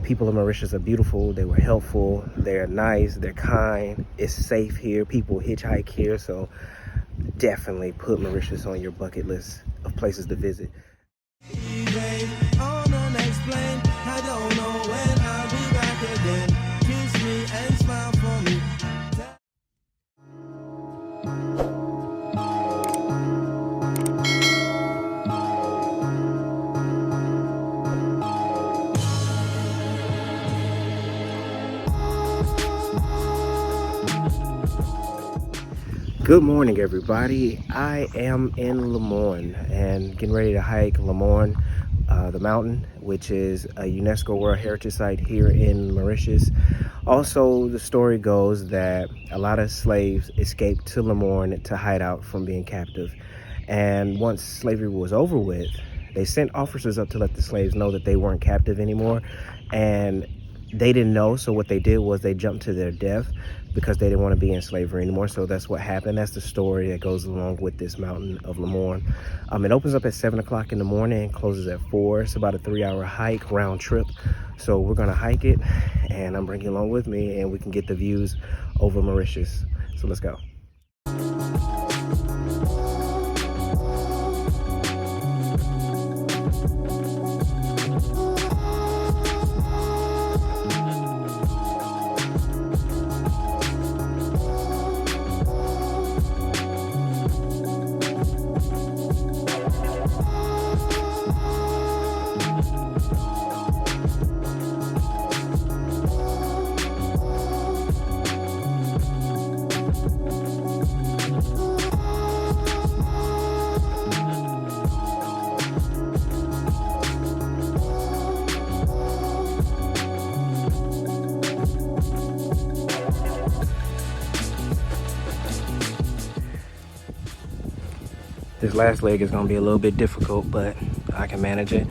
people of Mauritius are beautiful. They were helpful. They're nice. They're kind. It's safe here. People hitchhike here. So definitely put Mauritius on your bucket list of places to visit. Good morning, everybody. I am in LeMorne and getting ready to hike LeMorne, the mountain, which is a UNESCO World Heritage Site here in Mauritius. Also, the story goes that a lot of slaves escaped to LeMorne to hide out from being captive. And once slavery was over with, they sent officers up to let the slaves know that they weren't captive anymore. And they didn't know, so what they did was they jumped to their death because they didn't want to be in slavery anymore. So that's what happened. That's the story that goes along with this mountain of LeMorne. It opens up at 7 o'clock in the morning and closes at 4. It's about a 3-hour hike, round trip. So we're gonna hike it, and I'm bringing you along with me, and we can get the views over Mauritius. So let's go. This last leg is gonna be a little bit difficult, but I can manage it.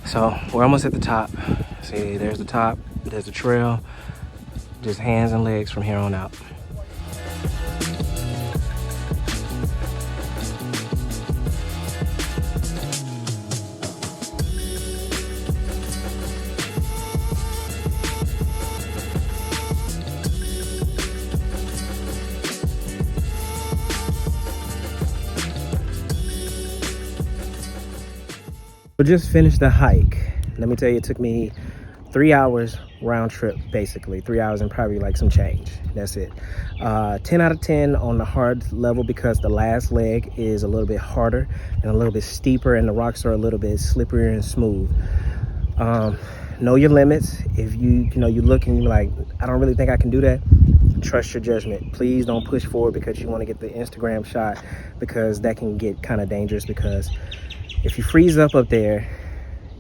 So we're almost at the top. See, there's the top, there's the trail, just hands and legs from here on out. We just finished the hike. Let me tell you, it took me 3 hours round trip, basically 3 hours and probably like some change. That's it. 10 out of 10 on the hard level because the last leg is a little bit harder and a little bit steeper, and the rocks are a little bit slipperier and smooth. Know your limits. If you look and you're like, I don't really think I can do that, trust your judgment. Please don't push forward because you want to get the Instagram shot, because that can get kind of dangerous. Because if you freeze up there,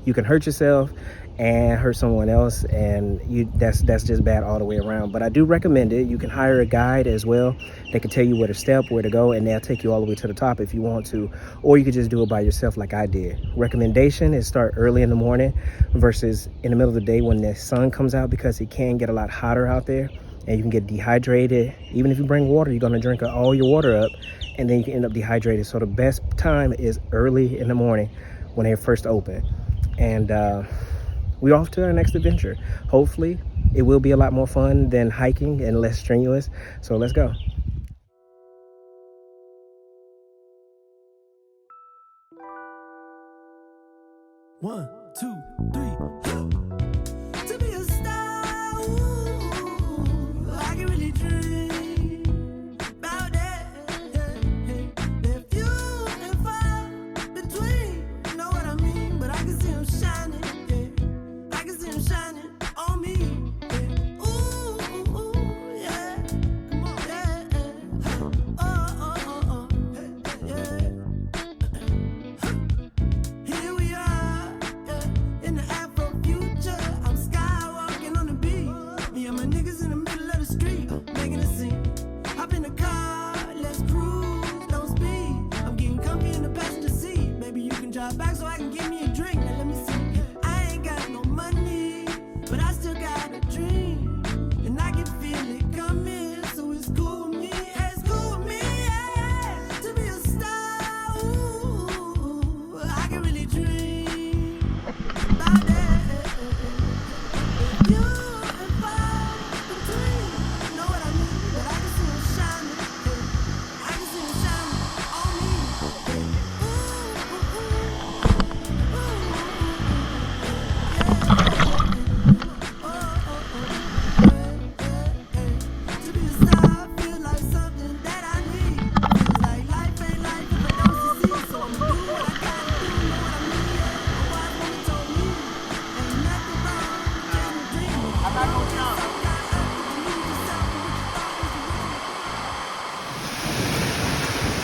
you can hurt yourself and hurt someone else, and that's just bad all the way around. But I do recommend it. You can hire a guide as well. They can tell you where to step, where to go, and they'll take you all the way to the top if you want to, or you could just do it by yourself like I did. Recommendation is start early in the morning versus in the middle of the day when the sun comes out, because it can get a lot hotter out there and you can get dehydrated. Even if you bring water, you're gonna drink all your water up, and then you can end up dehydrated. So the best time is early in the morning when they first open. And we're off to our next adventure. Hopefully it will be a lot more fun than hiking and less strenuous. So let's go. One, two, three. To be a star, ooh, I can really dream about that. If you and far between, you know what I mean? But I can see them shining, yeah. I can see them shining on me. Yeah. Ooh, yeah. Come on, yeah. Oh, yeah. Here we are.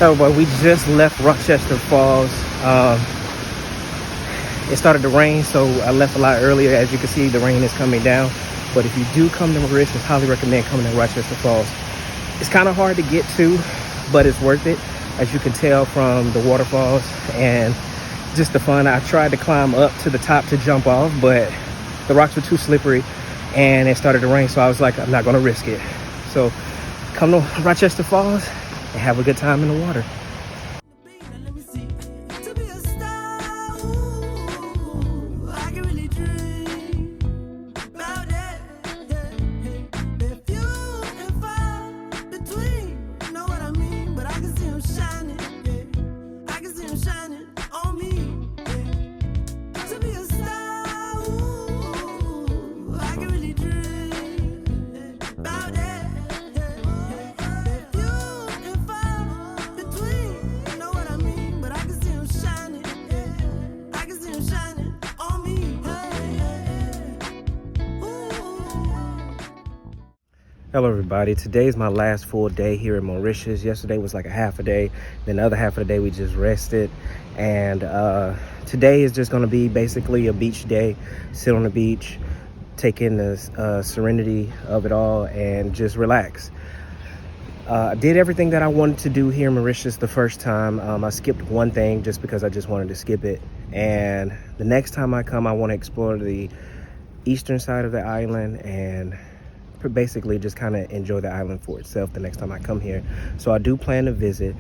Oh boy, we just left Rochester Falls. It started to rain, so I left a lot earlier. As you can see, the rain is coming down. But if you do come to Mauritius, highly recommend coming to Rochester Falls. It's kind of hard to get to, but it's worth it, as you can tell from the waterfalls and just the fun. I tried to climb up to the top to jump off, but the rocks were too slippery and it started to rain, so I was like, I'm not gonna risk it. So come to Rochester Falls and have a good time in the water. Let me see. To be a star, ooh, I can really dream about that. If you and far between, you know what I mean? But I can see him shining, yeah. I can see him shining on me, yeah. To be a star, ooh, I can really dream about that. If you and far between, you know what I mean? But I can see him shining, yeah. I can see him shining on me, ooh. Hello everybody, today is my last full day here in Mauritius. Yesterday was like a half a day, then the other half of the day we just rested, and today is just going to be basically a beach day. Sit on the beach, take in the serenity of it all, and just relax. I did everything that I wanted to do here in Mauritius the first time. I skipped one thing just because I just wanted to skip it, and the next time I come I want to explore the eastern side of the island and basically just kind of enjoy the island for itself the next time I come here. So I do plan to visit.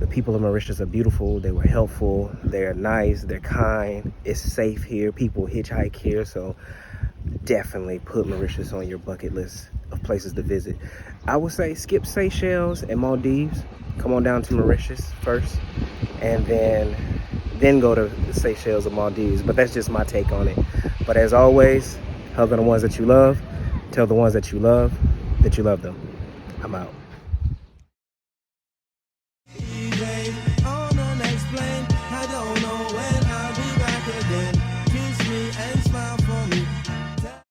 The people of Mauritius are beautiful, they were helpful, they're nice, they're kind, it's safe here, people hitchhike here, so definitely put Mauritius on your bucket list of places to visit. I would say skip Seychelles and Maldives, come on down to Mauritius first, and then go to the Seychelles or Maldives, but that's just my take on it. But as always, hug on the ones that you love, tell the ones that you love them. I'm out.